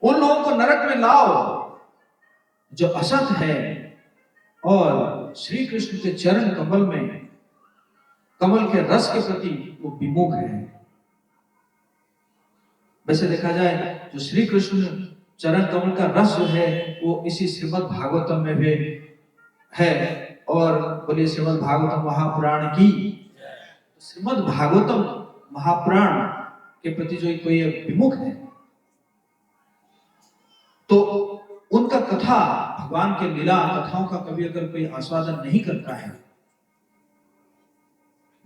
उन लोगों को नरक में लाओ जो असत है और श्री कृष्ण के चरण कमल में, कमल के रस के प्रति वो विमुख है। वैसे देखा जाए जो श्री कृष्ण चरण कमल का रस जो है वो इसी श्रीमद् भागवतम में भी है। और बोलिए श्रीमद् भागवतम महापुराण की। श्रीमद् भागवतम महापुराण के प्रति जो कोई विमुख है तो उनका कथा, भगवान के लीला कथाओं का कभी अगर कोई आस्वादन नहीं करता है,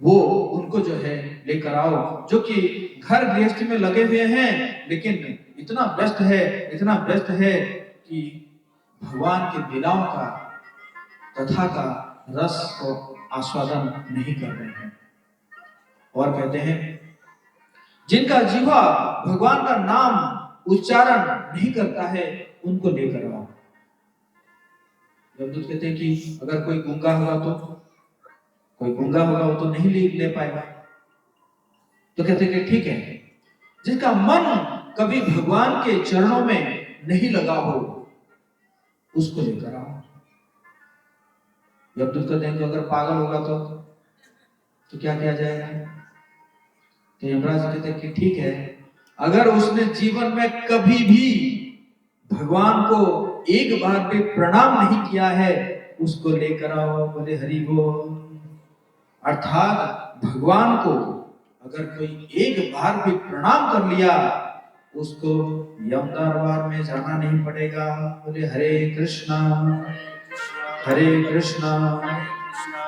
वो उनको जो है लेकर आओ, जो कि घर गृहस्थी में लगे हुए हैं लेकिन इतना व्यस्त है कि भगवान की लीलाओं का, कथा का रस को आस्वादन नहीं कर रहे हैं। और कहते हैं जिनका जीवा भगवान का नाम उच्चारण नहीं करता है उनको लेकर आओ। जब कहते हैं कि अगर कोई गूंगा होगा वो तो नहीं ले पाएगा। तो कहते हैं कि ठीक है, जिसका मन कभी भगवान के चरणों में नहीं लगा हो उसको लेकर आओ। जब कहते हैं कि अगर पागल होगा तो क्या किया जाएगा? तो यमराज कहते हैं कि ठीक है, अगर उसने जीवन में कभी भी भगवान को एक बार भी प्रणाम नहीं किया है उसको लेकर आओ। बोले हरि बोल। अर्थात भगवान को अगर कोई एक बार भी प्रणाम कर लिया उसको यम दरबार में जाना नहीं पड़ेगा। बोले हरे कृष्णा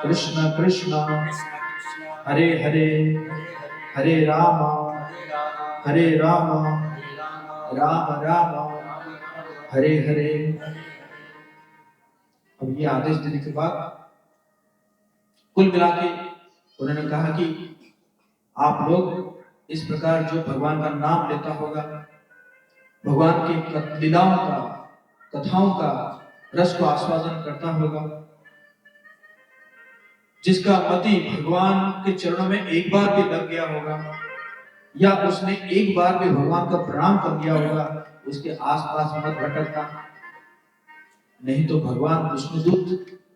कृष्ण कृष्ण हरे हरे, हरे राम राम राम हरे हरे। अब ये आदेश देने के बाद कुल मिला के उन्होंने कहा कि आप लोग इस प्रकार जो भगवान का नाम लेता होगा, भगवान की लीलाओं का, कथाओं का रस को आस्वादन करता होगा, जिसका मति भगवान के चरणों में एक बार भी लग गया होगा या उसने एक बार भी भगवान का प्रणाम कर दिया होगा, उसके आसपास मत भटकना। नहीं तो भगवान विष्णुदूत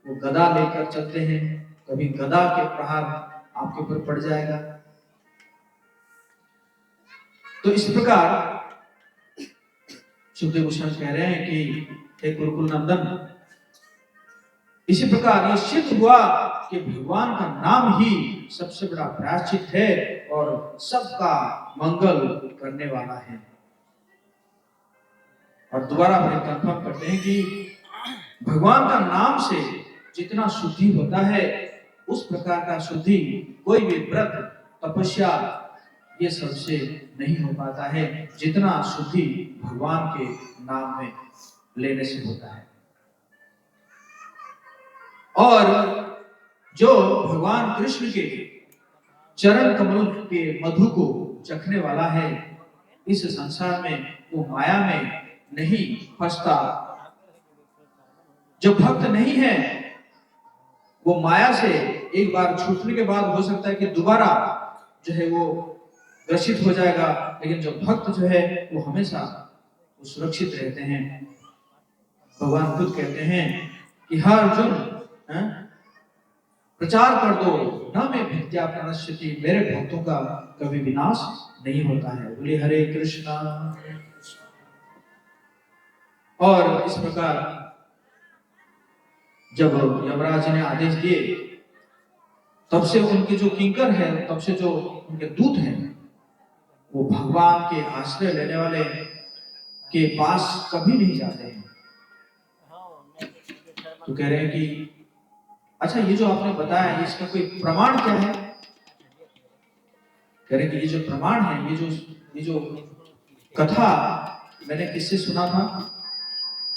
वो गदा लेकर चलते हैं, कभी गदा के प्रहार आपके ऊपर पड़ जाएगा। तो इस प्रकार सुखदेव गोस्वामी कह रहे हैं कि हे कुरुकुल नंदन, इसी प्रकार ये सिद्ध हुआ कि भगवान का नाम ही सबसे बड़ा प्रायश्चित है और सबका मंगल करने वाला है। और दोबारा फिर कंफर्म करते हैं कि भगवान का नाम से जितना शुद्धि होता है उस प्रकार का शुद्धि कोई भी व्रत, तपस्या ये सबसे नहीं हो पाता है जितना शुद्धि भगवान के नाम में लेने से होता है। और जो भगवान कृष्ण के चरण कमल के मधु को चखने वाला है, इस संसार में वो माया में नहीं फंसता। जो भक्त नहीं है वो माया से एक बार छूटने के बाद हो सकता है कि दोबारा जो है वो ग्रसित हो जाएगा, लेकिन जो भक्त जो है वो हमेशा वो सुरक्षित रहते हैं। भगवान खुद कहते हैं कि हर अर्जुन प्रचार कर दो, न मैं भक्त्या प्रणश्यति, मेरे भक्तों का कभी विनाश नहीं होता है। बोले हरे कृष्णा। और इस प्रकार जब यमराज ने आदेश दिए तब से उनके जो किंकर है, तब से जो उनके दूत हैं, वो भगवान के आश्रय लेने वाले के पास कभी नहीं जाते हैं। तो कह रहे हैं कि अच्छा ये जो आपने बताया इसका कोई प्रमाण क्या है? कह रहे हैं कि ये जो प्रमाण है, ये जो कथा मैंने किससे सुना था?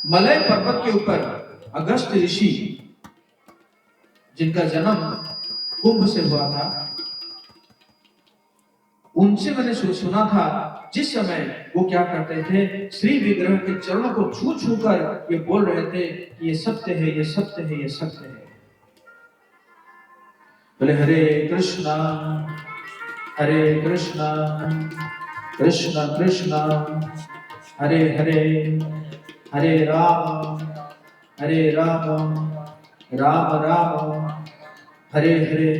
मलय पर्वत के ऊपर अगस्त ऋषि जिनका जन्म कुंभ से हुआ था, उनसे मैंने सुना था जिस समय वो क्या करते थे, श्री विग्रह के चरणों को छू छू कर ये बोल रहे थे कि ये सत्य है, ये सत्य है, ये सत्य है। बोले हरे कृष्णा कृष्ण कृष्ण हरे हरे, हरे राम राम राम हरे हरे।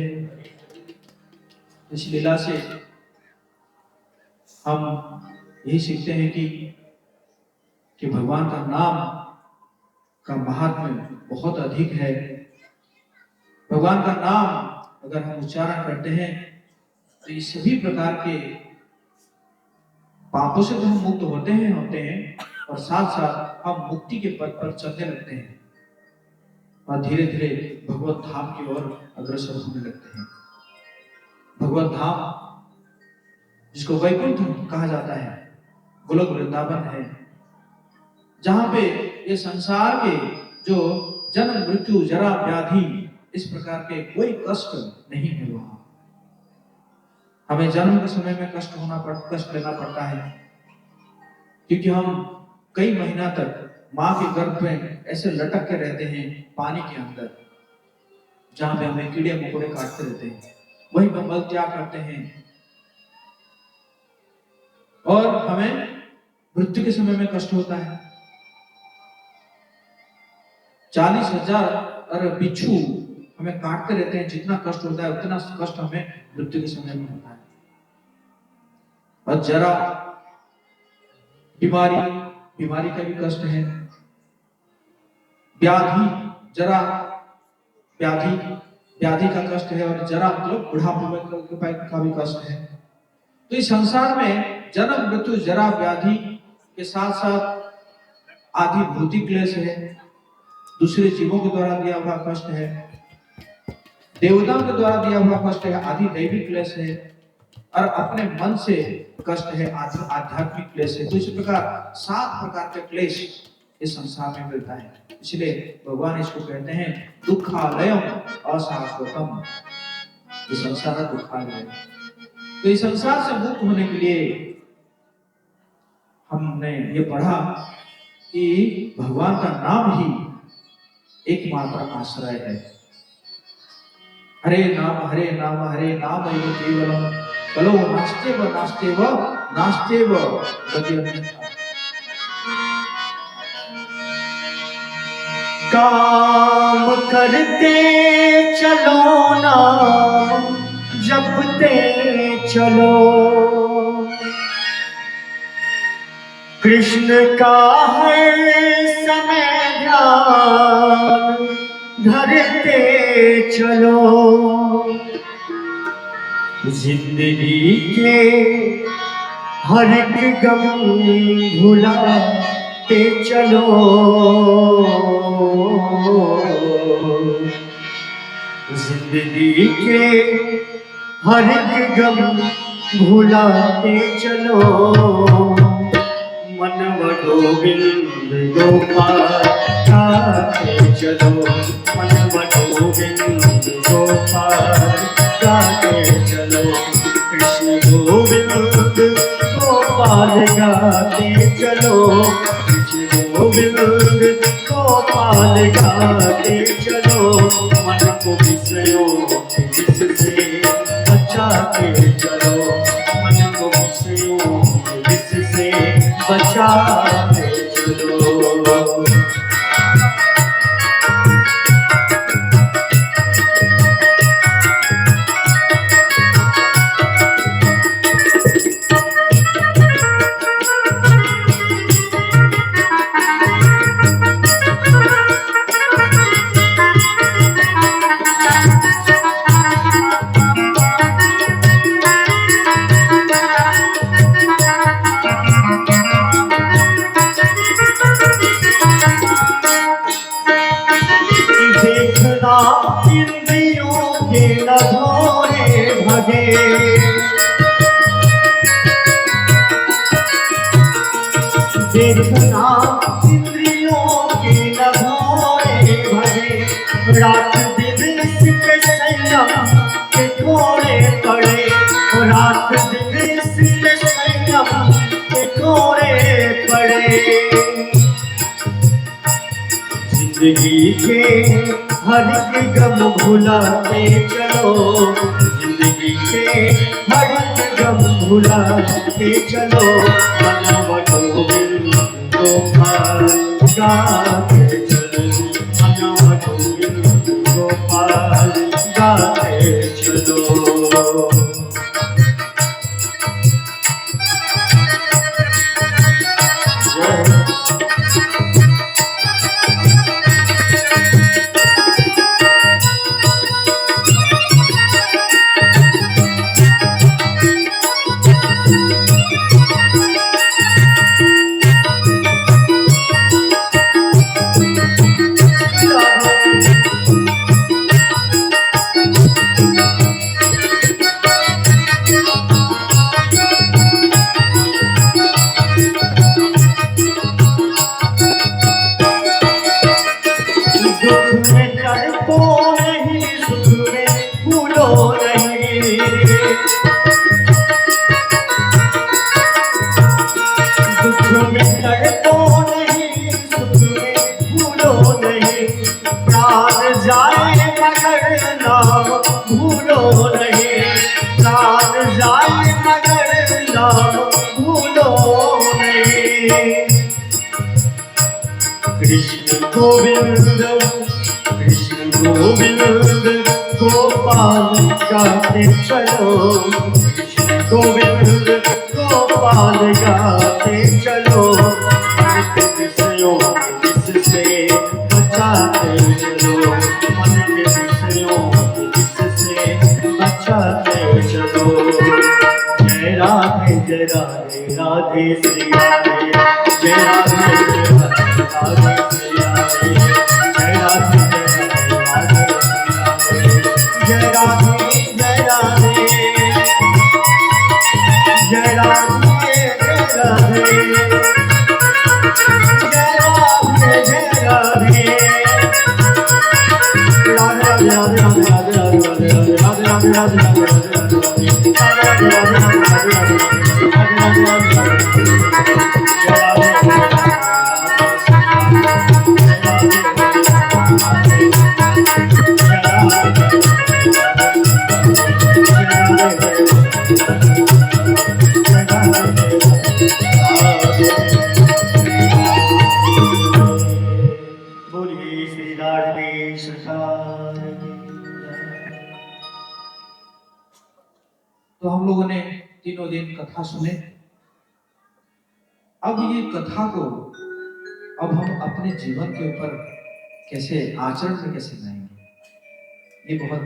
इस लीला से हम यही सीखते हैं कि भगवान का नाम का महात्म्य बहुत अधिक है। भगवान का नाम अगर हम उच्चारण करते हैं तो ये सभी प्रकार के पापों से तो हम मुक्त होते हैं और साथ साथ हम मुक्ति के पद पर चलने लगते हैं और धीरे धीरे भगवत धाम की ओर अग्रसर होने लगते हैं। भगवत धाम जिसको वैकुंठ कहा जाता है, गोलोक वृंदावन है, जहां पे ये संसार के जो जन्म मृत्यु जरा व्याधि इस प्रकार के कोई कष्ट नहीं है। वहां हमें जन्म के समय में कष्ट लेना पड़ता है, क्योंकि हम कई महीना तक माँ के गर्भ में ऐसे लटक के रहते हैं पानी के अंदर, जहां पे हमें कीड़े मकोड़े काटते रहते हैं, वहीं पर मल त्याग करते हैं और हमें मृत्यु के समय में कष्ट होता है। 40,000 बिच्छू हमें काटते रहते हैं, जितना कष्ट होता है उतना कष्ट हमें मृत्यु के समय में होता है। और जरा बीमारी का भी कष्ट है, व्याधि का कष्ट है, और जरा मतलब बुढ़ापे का भी कष्ट है। तो इस संसार में जन्म मृत्यु जरा व्याधि के साथ साथ आदि भौतिक क्लेश है, दूसरे जीवों के द्वारा दिया हुआ कष्ट है, देवताओं के द्वारा दिया हुआ कष्ट है, आदि दैविक क्लेश है, और अपने मन से कष्ट है, आध्यात्मिक क्लेश है। तो इस प्रकार 7 प्रकार के क्लेश इस संसार में मिलता है। इसलिए भगवान इसको कहते हैं दुखालयम अशाश्वतम, ये संसार दुखालय। तो इस संसार से मुक्त होने के लिए हमने ये पढ़ा कि भगवान का नाम ही एकमात्र आश्रय है। हरे नाम हरे नाम केवलम कलो नास्तेव गतिरन्यथा। काम करते चलो नाम जपते चलो, कृष्ण का हर समय ध्यान धरते चलो, जिंदगी के हर एक गम भुलाते चलो, जिंदगी के हर एक गम भुलाते चलो, मन गोविंद गोपाल गाते चलो, मन गोविंद गोपाल गाते चलो, कृष्ण गोविंद गोपाल गाते चलो, कृष्ण गोविंद गोपाल गाते चलो, मन को विषयों से बचाते चलो, मन को विषयों से बचाते चलो। इंद्रियों के लधोरे भगे, देखना इंद्रियों के लधोरे भगे, रात दिन इसके संयम के थोड़े पड़े, रात दिन इसके संयम जिंदगी के हर एक गम भुलाते चलो, जिंदगी के हर एक गम भुलाते चलो, मनवा गोविंद गोपाल गाते चलो, मनवा गोविंद गोपाल गाते चलो। कृष्ण गोविंद गोपाल गाते चलो, कृष्ण गोविंद गोपाल गाते चलो, मन के विषयों जिससे बचाते चलो, मन के विषयों जिससे बचाते चलो। जय राधे जय राधे राधे श्री राधे, जय राधे जय राधे श्री राधे, जय राधे जय राधे जय राधे, जय राधे जय राधे, जय राधे जय राधे, राधे राधे राधे राधे राधे राधे राधे राधे राधे बोलिए श्री राधे सरकार। तो हम लोगों ने तीनों दिन कथा सुने। अब ये कथा को अब हम अपने जीवन के ऊपर कैसे आचरण में कैसे लाएंगे, ये बहुत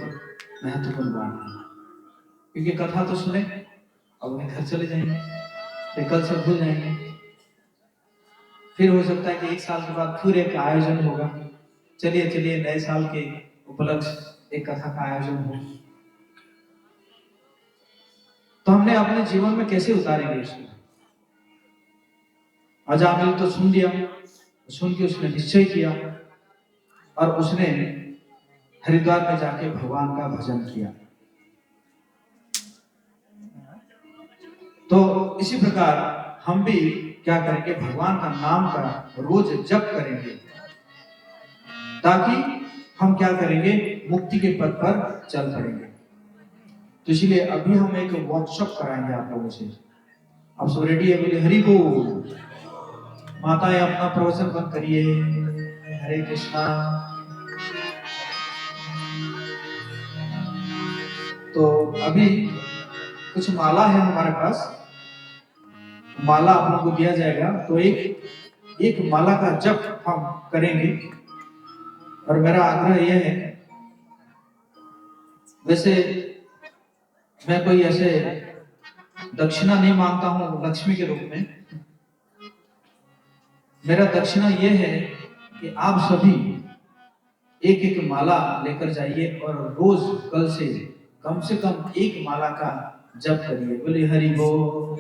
महत्वपूर्ण बात है। क्योंकि कथा तो सुने, अब अपने घर चले जाएंगे, फिर कल से भूल जाएंगे, फिर हो सकता है कि एक साल के बाद फिर एक आयोजन होगा, चलिए चलिए नए साल के उपलक्ष्य एक कथा का आयोजन हो। तो हमने अपने जीवन में कैसे उतारेंगे इसको? अजामिल तो सुन लिया, सुन के उसने निश्चय किया और उसने हरिद्वार में जाके भगवान का भजन किया। तो इसी प्रकार हम भी क्या करेंगे, भगवान का नाम का रोज जप करेंगे, ताकि हम क्या करेंगे, मुक्ति के पथ पर चल पड़ेंगे। तो इसलिए अभी हम एक वर्कशॉप कराएंगे आप लोगों से। आप सब रेडी है? बोले हरि बोल। माताएं अपना प्रवचन बंद करिए। हरे कृष्णा। तो अभी कुछ माला है हमारे पास, माला आप लोगों को दिया जाएगा। तो एक माला का जप हम करेंगे। और मेरा आग्रह यह है, वैसे मैं कोई ऐसे दक्षिणा नहीं मांगता हूं लक्ष्मी के रूप में। मेरा दक्षिणा यह है कि आप सभी एक एक माला लेकर जाइए और रोज कल से कम एक माला का जप करिए। बोले हरि बोल।